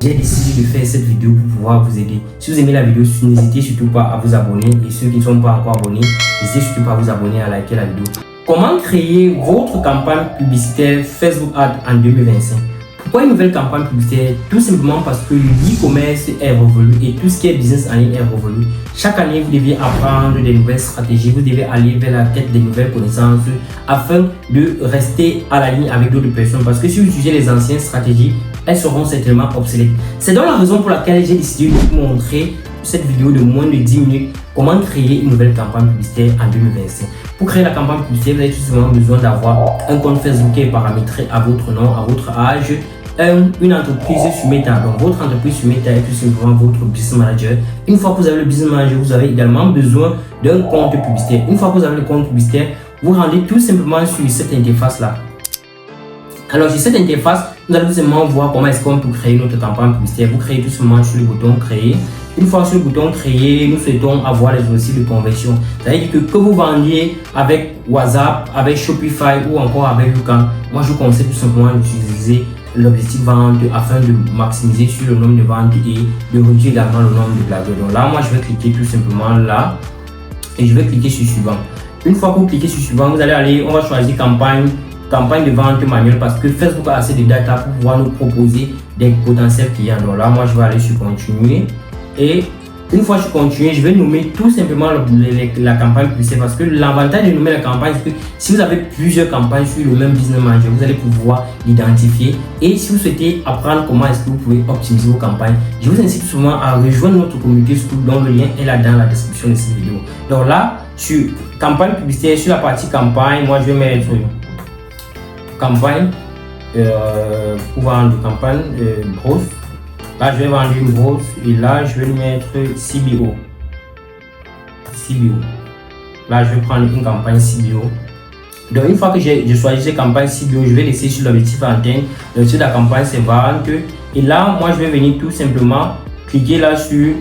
J'ai décidé de faire cette vidéo pour pouvoir vous aider. Si vous aimez la vidéo, n'hésitez surtout pas à vous abonner. Et ceux qui ne sont pas encore abonnés, n'hésitez surtout pas à vous abonner, à liker la vidéo. Comment créer votre campagne publicitaire Facebook Ads en 2025? Pourquoi une nouvelle campagne publicitaire? Tout simplement parce que l'e-commerce est révolu et tout ce qui est business en ligne est révolu. Chaque année, vous devez apprendre des nouvelles stratégies, vous devez aller vers la quête des nouvelles connaissances afin de rester à la ligne avec d'autres personnes. Parce que si vous utilisez les anciennes stratégies, elles seront certainement obsolètes. C'est donc la raison pour laquelle j'ai décidé de vous montrer cette vidéo de moins de 10 minutes comment créer une nouvelle campagne publicitaire en 2025. Pour créer la campagne publicitaire, vous avez tout simplement besoin d'avoir un compte Facebook qui est paramétré à votre nom, à votre âge, une entreprise sur Meta. Donc votre entreprise sur Meta est tout simplement votre business manager. Une fois que vous avez le business manager, vous avez également besoin d'un compte publicitaire. Une fois que vous avez le compte publicitaire, vous rendez tout simplement sur cette interface là. Alors sur cette interface, nous allons tout simplement voir comment est-ce qu'on peut créer notre campagne publicitaire. Vous créez tout simplement sur le bouton créer. Une fois sur le bouton créer, nous souhaitons avoir les outils de conversion. C'est-à-dire que vous vendiez avec WhatsApp, avec Shopify ou encore avec YouCam, moi je vous conseille tout simplement d'utiliser l'objectif vente afin de maximiser sur le nombre de ventes et de réduire également le nombre de blagueurs. Donc là, moi je vais cliquer tout simplement là et je vais cliquer sur suivant. Une fois que vous cliquez sur suivant, vous allez aller, on va choisir campagne de vente manuelle parce que Facebook a assez de data pour pouvoir nous proposer des potentiels clients. Donc là, moi je vais aller sur continuer et une fois sur continuer, je vais nommer tout simplement la campagne publicitaire parce que l'avantage de nommer la campagne, c'est que si vous avez plusieurs campagnes sur le même business manager, vous allez pouvoir l'identifier. Et si vous souhaitez apprendre comment est-ce que vous pouvez optimiser vos campagnes, je vous incite souvent à rejoindre notre communauté School dont le lien est là dans la description de cette vidéo. Donc là, sur campagne publicitaire, sur la partie campagne, moi je vais mettre campagne pour vendre campagne grosse. Là, je vais vendre une grosse et là, je vais mettre CBO. Là, je vais prendre une campagne CBO. Donc, une fois que j'ai choisi cette campagne CBO, je vais laisser sur l'objectif antenne. L'objectif de la campagne, c'est vente. Et là, moi, je vais venir tout simplement cliquer là sur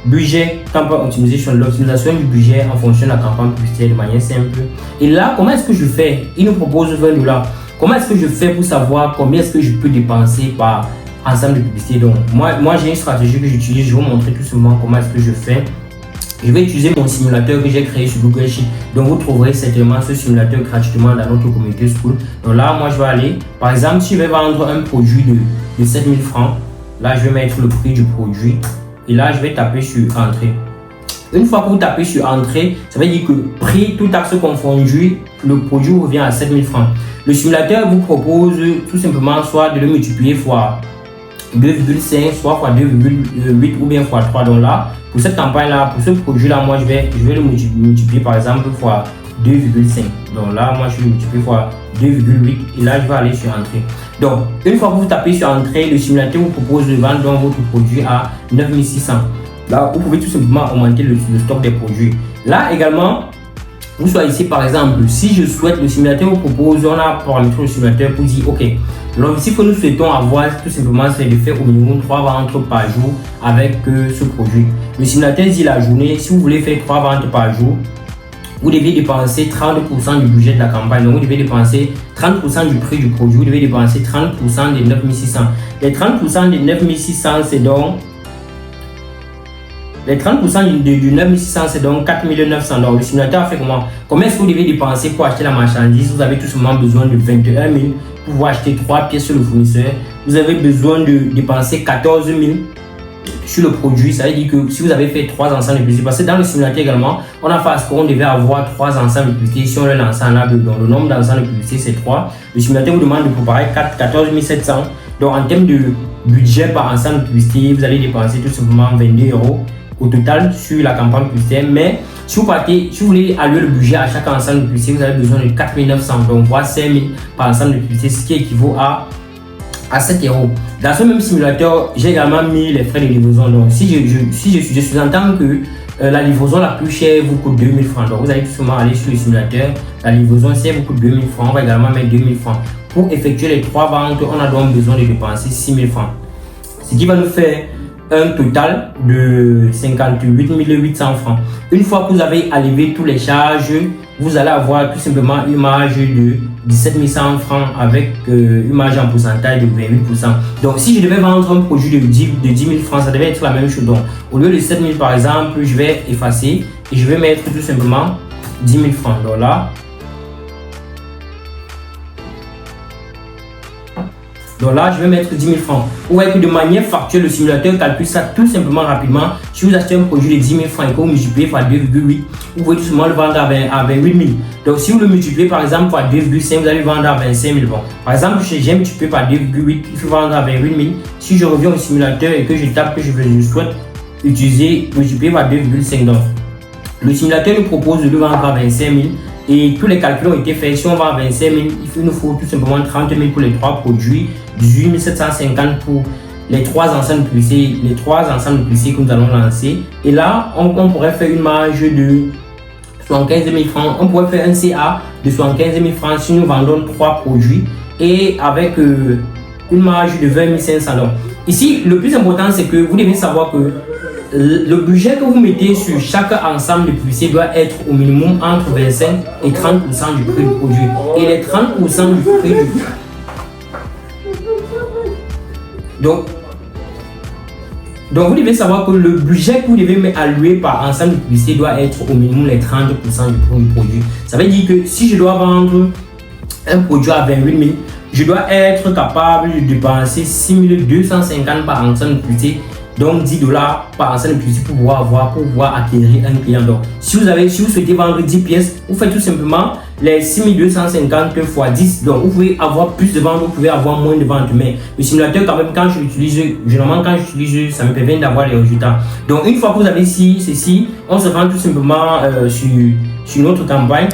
budget, campagne optimisation, l'optimisation du budget en fonction de la campagne publicitaire de manière simple. Et là, comment est-ce que je fais? Il nous propose 20 $. Comment est-ce que je fais pour savoir combien est-ce que je peux dépenser par ensemble de publicité? Donc moi j'ai une stratégie que j'utilise. Je vais vous montrer tout simplement comment est-ce que je fais. Je vais utiliser mon simulateur que j'ai créé sur Google Sheet. Donc vous trouverez certainement ce simulateur gratuitement dans notre communauté School. Donc là, moi je vais aller, par exemple, si je vais vendre un produit de 7000 francs, là je vais mettre le prix du produit et là je vais taper sur entrée. Une fois que vous tapez sur entrée, ça veut dire que prix, tout taxe confondu, le produit revient à 7000 francs. Le simulateur vous propose tout simplement soit de le multiplier fois 2,5, soit fois 2,8 ou bien fois 3. Donc là, pour cette campagne là, pour ce produit là, moi je vais le multiplier par exemple fois 2,5. Donc là, moi je vais le multiplier fois 2,8 et là je vais aller sur entrée. Donc une fois que vous tapez sur entrée, le simulateur vous propose de vendre donc votre produit à 9600. Là, vous pouvez tout simplement augmenter le stock des produits. Là également, vous choisissez par exemple, si je souhaite, le simulateur vous propose, on a paramétré le simulateur pour dire ok, l'objectif que nous souhaitons avoir tout simplement c'est de faire au minimum 3 ventes par jour avec ce produit. Le simulateur dit la journée, si vous voulez faire 3 ventes par jour, vous devez dépenser 30% du budget de la campagne. Donc vous devez dépenser 30% du prix du produit, vous devez dépenser 30% des 9600. Les 30% des 9600 c'est donc les 30% du 9600 c'est donc 4900. Donc le simulateur a fait comment? Combien est-ce que vous devez dépenser pour acheter la marchandise? Vous avez tout simplement besoin de 21 000 pour pouvoir acheter 3 pièces sur le fournisseur. Vous avez besoin de dépenser 14 000 sur le produit. Ça veut dire que si vous avez fait 3 ensembles de publicité, parce que dans le simulateur également, on a fait à ce qu'on devait avoir 3 ensembles de publicité. Si on le lance en AB, donc le nombre d'ensembles de publicité c'est 3. Le simulateur vous demande de préparer 14 700. Donc en termes de budget par ensemble de publicité, vous allez dépenser tout simplement 22 € au total sur la campagne publicitaire. Mais si vous voulez allouer le budget à chaque ensemble de publicité, vous avez besoin de 4900, donc voire 5000 par ensemble de publicité, ce qui équivaut à 7 €. Dans ce même simulateur, j'ai également mis les frais de livraison. Donc si je sous-entends que la livraison la plus chère vous coûte 2000 francs. Donc vous allez tout simplement aller sur le simulateur. La livraison, si elle vous coûte 2000 francs, on va également mettre 2000 francs. Pour effectuer les 3 ventes, on a donc besoin de dépenser 6000 francs. Ce qui va nous faire un total de 58 800 francs. Une fois que vous avez enlevé toutes les charges vous allez avoir tout simplement une marge de 17 100 francs avec une marge en pourcentage de 28%. Donc si je devais vendre un produit de 10 000 francs, ça devait être la même chose. Donc au lieu de 7 000 par exemple, je vais effacer et je vais mettre tout simplement 10 000 francs. Donc là, je vais mettre 10 000 francs. Vous voyez que de manière factuelle, le simulateur calcule ça tout simplement rapidement. Si vous achetez un produit de 10 000 francs et que vous multipliez par 2,8, vous pouvez tout simplement le vendre à 28 000. Donc si vous le multipliez par exemple par 2,5, vous allez le vendre à 25 000 francs. Par exemple, j'ai multiplié par 2,8, il faut vendre à 28 000. Si je reviens au simulateur et que je tape que je souhaite utiliser multiplier par 2,5, donc le simulateur nous propose de le vendre à 25 000. Et tous les calculs ont été faits. Si on va à 25 000, il nous faut tout simplement 30 000 pour les 3 produits, 18 750 pour les 3 ensembles pulsés, que nous allons lancer. Et là, on pourrait faire une marge de 75 000 francs. On pourrait faire un CA de 75 000 francs si nous vendons 3 produits et avec une marge de 20 500 $. Ici, le plus important, c'est que vous devez savoir que le budget que vous mettez sur chaque ensemble de publicité doit être au minimum entre 25 et 30% du prix du produit. Et les 30% du prix du... Donc vous devez savoir que le budget que vous devez allouer par ensemble de publicité doit être au minimum les 30% du prix du produit. Ça veut dire que si je dois vendre un produit à 28 000, je dois être capable de dépenser 6 250 par ensemble de publicité. Donc 10 $ par ensemble de publicité pour pouvoir acquérir un client. Donc si vous souhaitez vendre 10 pièces, vous faites tout simplement les 6250 x 10. Donc vous pouvez avoir plus de ventes, vous pouvez avoir moins de ventes. Mais le simulateur, quand même, quand je l'utilise, généralement quand j'utilise, ça me permet d'avoir les résultats. Donc une fois que vous avez ceci, on se rend tout simplement sur notre campagne.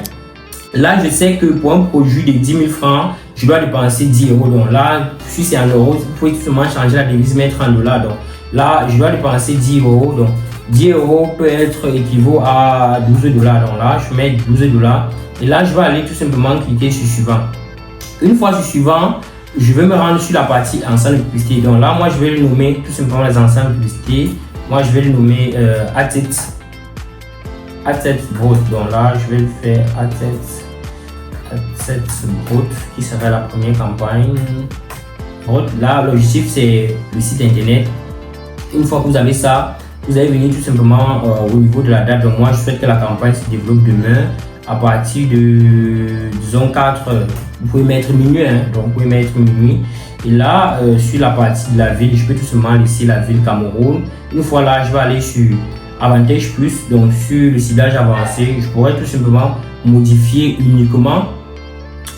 Là, je sais que pour un produit de 10 000 francs, je dois dépenser 10 €. Donc là, si c'est en euros, vous pouvez tout simplement changer la devise, mettre en dollars. Donc là, je dois dépenser 10 €. Donc 10 € peut être équivaut à 12 $. Donc là, je mets 12 $. Et là, je vais aller tout simplement cliquer sur suivant. Une fois sur suivant, je vais me rendre sur la partie ensemble de publicité. Donc là, moi, je vais le nommer tout simplement les ensembles de publicité. Moi, je vais le nommer Ad-Set Broad. Donc là, je vais le faire Ad-Set Broad, qui sera la première campagne. Là, l'objectif, c'est le site internet. Une fois que vous avez ça, vous allez venir tout simplement au niveau de la date. Donc moi, je souhaite que la campagne se développe demain à partir de, disons, 4 heures. Vous pouvez mettre minuit, donc vous pouvez mettre minuit. Et là, sur la partie de la ville, je peux tout simplement laisser la ville Cameroun. Une fois là, je vais aller sur Avantage Plus. Donc sur le ciblage avancé, je pourrais tout simplement modifier uniquement.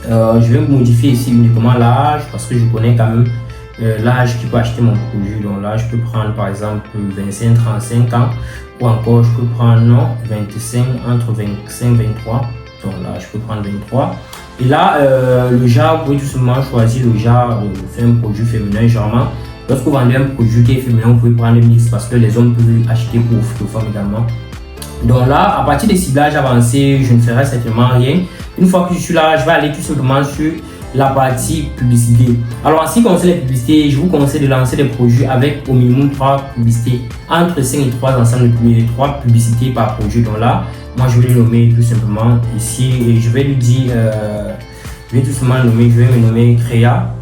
Je vais modifier ici uniquement l'âge parce que je connais quand même l'âge qui peut acheter mon produit. Donc là, je peux prendre par exemple 25-35 ans ou encore je peux prendre entre 25 et 23. Donc là, je peux prendre 23. Et là, le genre, vous pouvez tout simplement choisir le genre de faire un produit féminin. Généralement, lorsque vous vendez un produit qui est féminin, vous pouvez prendre le mix parce que les hommes peuvent acheter pour les femmes également. Donc là, à partir des ciblages avancés, je ne ferai certainement rien. Une fois que je suis là, je vais aller tout simplement sur la partie publicité. Alors en ce qui concerne les publicités, je vous conseille de lancer des produits avec au minimum 3 publicités, entre 5 et 3 ensemble de 3 publicités par produit. Donc là, moi je vais le nommer tout simplement ici et je vais lui dire, je vais tout simplement me nommer Créa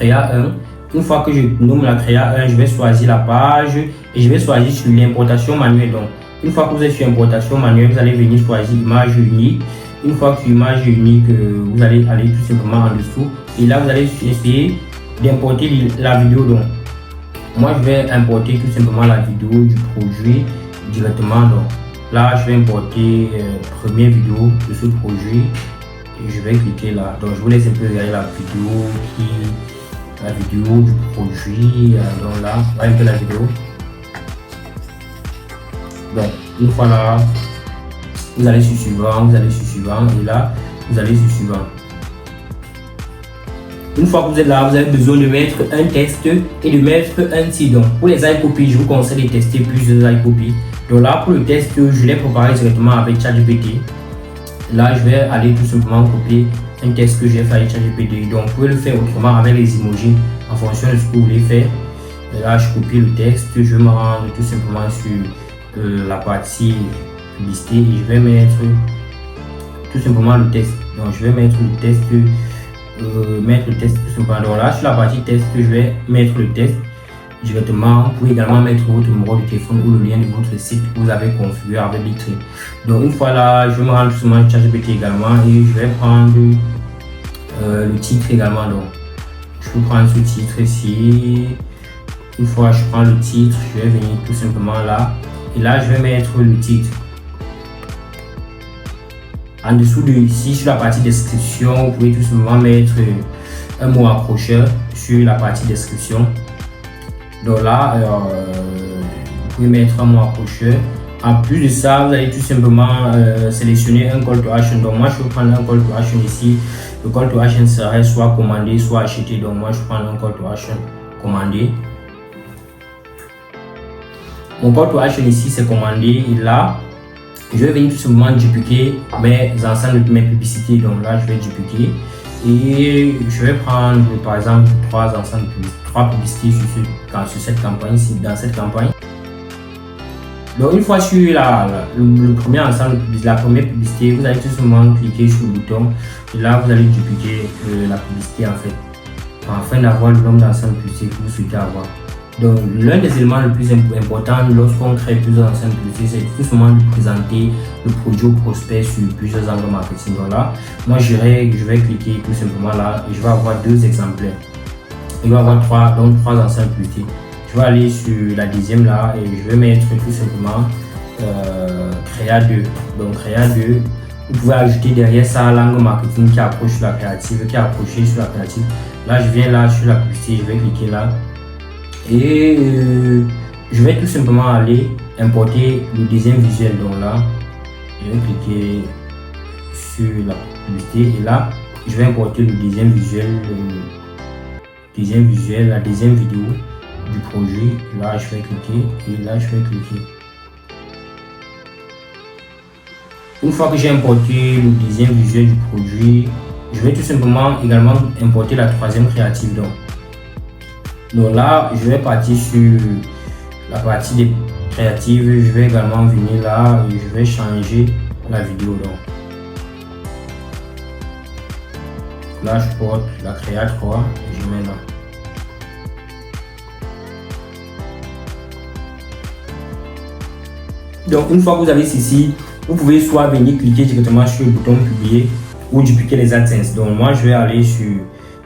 1. Une fois que je nomme la Créa 1, je vais choisir la page et je vais choisir sur l'importation manuelle. Donc une fois que vous êtes sur importation manuelle, vous allez venir choisir image unique. Une fois que l'image est unique, vous allez aller tout simplement en dessous et là vous allez essayer d'importer la vidéo. Donc moi je vais importer tout simplement la vidéo du produit directement. Donc là je vais importer première vidéo de ce produit et je vais cliquer là. Donc je vous laisse un peu regarder la vidéo du produit. Donc là un peu la vidéo. Donc une fois là, vous allez sur suivant, et là vous allez sur suivant. Une fois que vous êtes là, vous avez besoin de mettre un texte et de mettre un titre. Donc pour les iCopy, je vous conseille de tester plusieurs iCopy. Donc là pour le texte, je l'ai préparé directement avec ChatGPT. Là je vais aller tout simplement copier un texte que j'ai fait avec ChatGPT. Donc vous pouvez le faire autrement avec les emojis en fonction de ce que vous voulez faire. Et là je copie le texte, je me rends tout simplement sur la partie publicité et je vais mettre tout simplement le test. Donc je vais mettre le test, tout simplement. Donc là, sur la partie test, je vais mettre le test directement. Vous pouvez également mettre votre numéro de téléphone ou le lien de votre site que vous avez configuré avec Linktree. Donc une fois là, je vais me rendre sur ChatGPT également et je vais prendre le titre également. Donc je peux prendre ce titre ici. Une fois je prends le titre, je vais venir tout simplement là et là je vais mettre le titre. En dessous de ici, sur la partie description, vous pouvez tout simplement mettre un mot accrocheur sur la partie description. Donc là, vous pouvez mettre un mot accrocheur. En plus de ça, vous allez tout simplement sélectionner un call to action. Donc moi, je vais prendre un call to action ici. Le call to action serait soit commandé, soit acheté. Donc moi, je prends un call to action commandé. Mon call to action ici, c'est commandé. Et là, je vais venir tout simplement dupliquer mes ensembles, mes publicités. Donc là, je vais dupliquer et je vais prendre par exemple trois publicités sur cette campagne, dans cette campagne. Donc une fois sur le premier ensemble, la première publicité, vous allez tout simplement cliquer sur le bouton et là, vous allez dupliquer la publicité en fait, afin d'avoir le nombre d'ensembles de publicités que vous souhaitez avoir. Donc, l'un des éléments les plus importants lorsqu'on crée plusieurs enseignes publicitaires, c'est tout simplement de présenter le produit au prospect sur plusieurs angles marketing. Donc là, moi je vais cliquer tout simplement là et je vais avoir deux exemplaires. Il va y avoir trois enseignes publicitaires. Je vais aller sur la deuxième là et je vais mettre tout simplement Créa 2. Donc Créa 2, vous pouvez ajouter derrière ça l'angle marketing qui approche sur la créative, qui est approché sur la créative. Là, je viens là sur la publicité, je vais cliquer là. Et je vais tout simplement aller importer le deuxième visuel. Donc là, je vais cliquer sur la publicité et là, je vais importer le deuxième visuel, la deuxième vidéo du produit. Là, je vais cliquer et là, je vais cliquer. Une fois que j'ai importé le deuxième visuel du produit, je vais tout simplement également importer la troisième créative. Donc là, je vais partir sur la partie des créatives. Je vais également venir là et je vais changer la vidéo. Donc là, je porte la Créa 3 et je mets là. Donc une fois que vous avez ceci, vous pouvez soit venir cliquer directement sur le bouton publier ou dupliquer les AdSense. Donc moi, je vais aller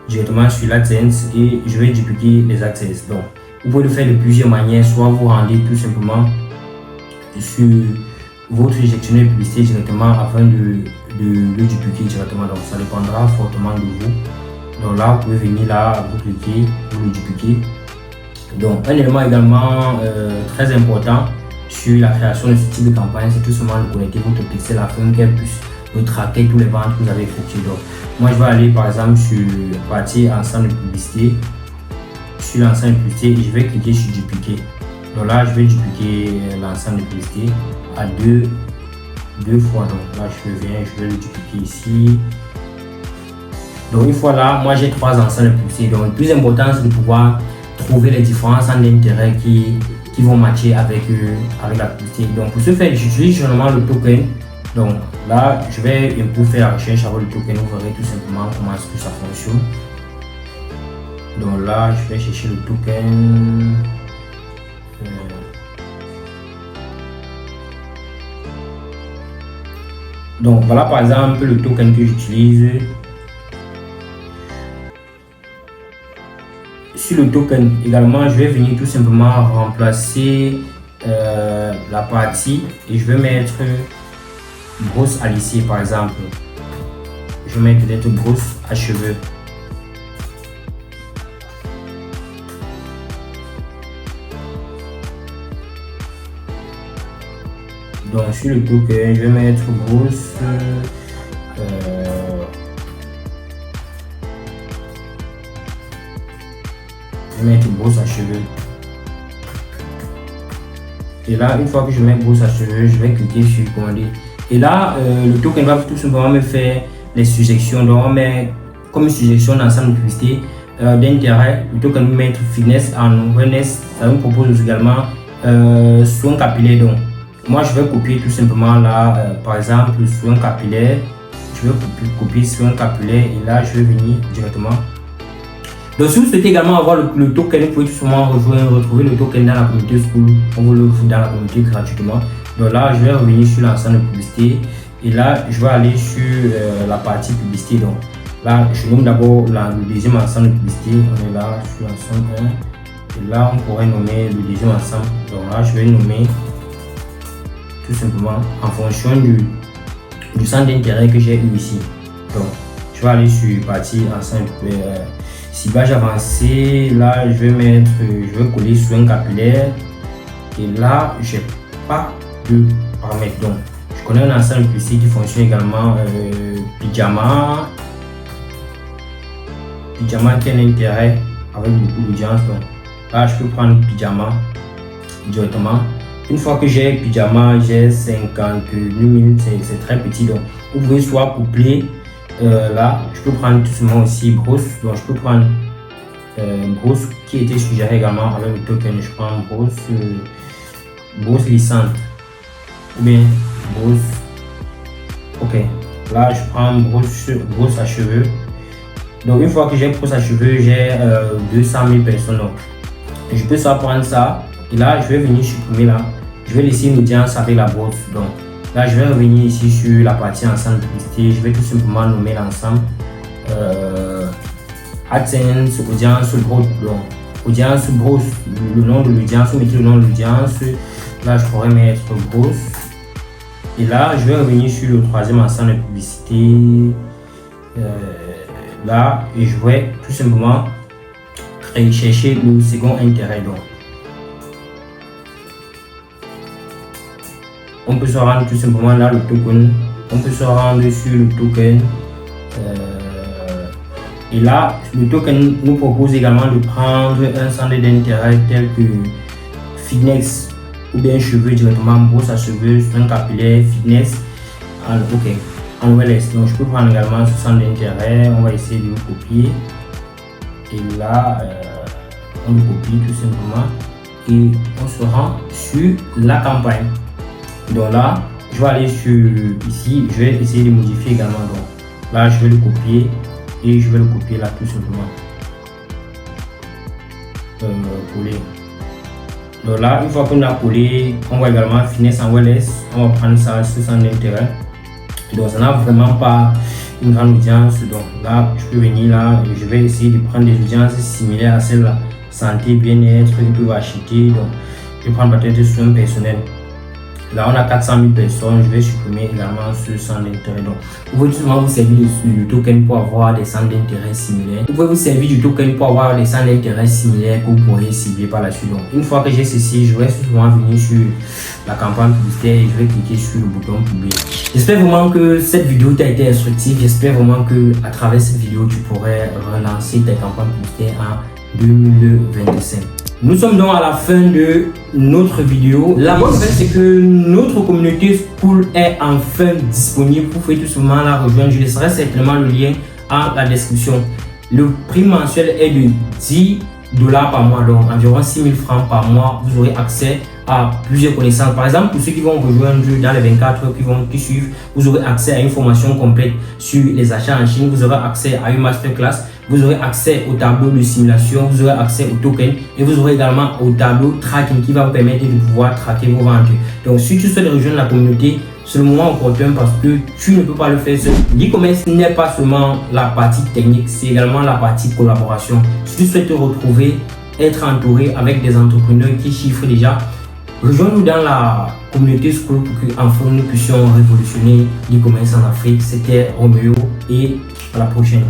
directement sur l'AdSense et je vais dupliquer les AdSense. Donc vous pouvez le faire de plusieurs manières, soit vous rendez tout simplement sur votre gestionnaire de publicité directement afin de le dupliquer directement. Donc ça dépendra fortement de vous. Donc là, vous pouvez venir là, vous cliquez, vous le dupliquer. Donc un élément également très important sur la création de ce type de campagne, c'est tout simplement de connecter votre pixel afin qu'elle puisse traquer tous les ventes que vous avez effectuées. Donc moi, je vais aller par exemple sur la partie ensemble de publicité, sur l'ensemble de publicité et je vais cliquer sur dupliquer. Donc là, je vais dupliquer l'ensemble de publicité à deux fois. Donc là, je vais le dupliquer ici. Donc une fois là, moi j'ai trois ensembles de publicité. Donc le plus important, c'est de pouvoir trouver les différents centres d'intérêt qui vont matcher avec la publicité. Donc pour ce faire, j'utilise généralement le token. Donc là, je vais pour faire la recherche avec le token, vous verrez tout simplement comment est-ce que ça fonctionne. Donc là, je vais chercher le token. Donc voilà par exemple le token que j'utilise. Sur le token également, je vais venir tout simplement remplacer la partie et je vais mettre brosse à lisser par exemple. Je vais mettre peut-être brosse à cheveux. Donc sur le token, je vais mettre brosse je vais mettre brosse à cheveux. Et là, une fois que je mets brosse à cheveux, je vais cliquer sur commander. Et là, le token va tout simplement me faire les suggestions. Donc on met comme une suggestion d'ensemble de publicité d'intérêt. Le token va mettre fitness en awareness. Ça me propose également soin capillaire. Donc moi je vais copier tout simplement là, par exemple soin capillaire. je vais copier sur un capillaire et là je vais venir directement. Donc si vous souhaitez également avoir le token, vous pouvez tout simplement retrouver le token dans la communauté Skool. On vous le fout dans la communauté gratuitement. Donc là je vais revenir sur l'ensemble de publicité et là je vais aller sur la partie publicité. Donc là je nomme d'abord le deuxième ensemble de publicité. On est là sur l'ensemble 1 et là on pourrait nommer le deuxième ensemble. Donc là je vais nommer tout simplement en fonction du centre d'intérêt que j'ai eu ici. Donc je vais aller sur partie ensemble ciblage avancé. Là je vais coller sur un capillaire et là j'ai pas de paramètres. Donc je connais un ensemble de publicité qui fonctionne également. Pyjama qui a un intérêt avec beaucoup d'audience. Donc là je peux prendre pyjama directement. Une fois que j'ai pyjama, j'ai 58 000, c'est très petit. Donc vous pouvez soit coupler. Là je peux prendre tout simplement aussi brosse. Donc je peux prendre brosse qui était suggéré également avec le token. Je prends brosse licente ou bien brosse. Ok, là je prends brosse à cheveux. Donc une fois que j'ai brosse à cheveux, j'ai 200 000 personnes. Donc je peux soit prendre ça et là je vais venir supprimer là. Je vais laisser une audience avec la brosse. Donc là je vais revenir ici sur la partie ensemble de publicité. Je vais tout simplement nommer l'ensemble AdSense audience brosse. Donc audience brosse, le nom de l'audience, vous mettez le nom de l'audience. Là je pourrais mettre brosse et là je vais revenir sur le troisième ensemble de publicité là et je vais tout simplement chercher le second intérêt. Donc on peut se rendre tout simplement là le token, on peut se rendre sur le token et là le token nous propose également de prendre un centre d'intérêt tel que fitness ou bien cheveux directement, brosse à cheveux, un capillaire, fitness en OLS. Donc je peux prendre également ce centre d'intérêt, on va essayer de le copier et là on le copie tout simplement et on se rend sur la campagne. Donc là je vais aller sur ici, je vais essayer de modifier également. Donc là je vais le copier et je vais le copier là tout simplement, coller. Donc là une fois qu'on a collé, on voit également finesse en OLS, on va prendre ça sur centre d'intérêt. Donc ça n'a vraiment pas une grande audience. Donc là je peux venir là et je vais essayer de prendre des audiences similaires à celle-là, santé, bien-être, ils peuvent acheter. Donc je vais prendre peut-être sur un personnel. Là on a 400 000 personnes, je vais supprimer également ce centre d'intérêt. Donc vous pouvez tout simplement vous servir du token pour avoir des centres d'intérêt similaires. Vous pouvez vous servir du token pour avoir des centres d'intérêt similaires que vous pourrez cibler par la suite. Donc une fois que j'ai ceci, je vais souvent venir sur la campagne publicitaire et je vais cliquer sur le bouton publier. J'espère vraiment que cette vidéo t'a été instructive. J'espère vraiment que à travers cette vidéo tu pourrais relancer tes campagnes publicitaires en 2025. Nous sommes donc à la fin de notre vidéo. La bonne nouvelle, c'est que notre communauté Skool est enfin disponible. Vous pouvez tout simplement la rejoindre. Je laisserai certainement le lien en la description. Le prix mensuel est de 10 $ par mois, donc environ 6 000 francs par mois. Vous aurez accès à plusieurs connaissances. Par exemple, pour ceux qui vont rejoindre dans les 24 heures qui suivent, vous aurez accès à une formation complète sur les achats en Chine. Vous aurez accès à une masterclass. Vous aurez accès au tableau de simulation, vous aurez accès au token et vous aurez également au tableau tracking qui va vous permettre de pouvoir traquer vos ventes. Donc si tu souhaites rejoindre la communauté, c'est le moment opportun parce que tu ne peux pas le faire seul. L'e-commerce n'est pas seulement la partie technique, c'est également la partie collaboration. Si tu souhaites te retrouver, être entouré avec des entrepreneurs qui chiffrent déjà, rejoins-nous dans la communauté Skool pour qu'enfin nous puissions révolutionner l'e-commerce en Afrique. C'était Roméo et à la prochaine.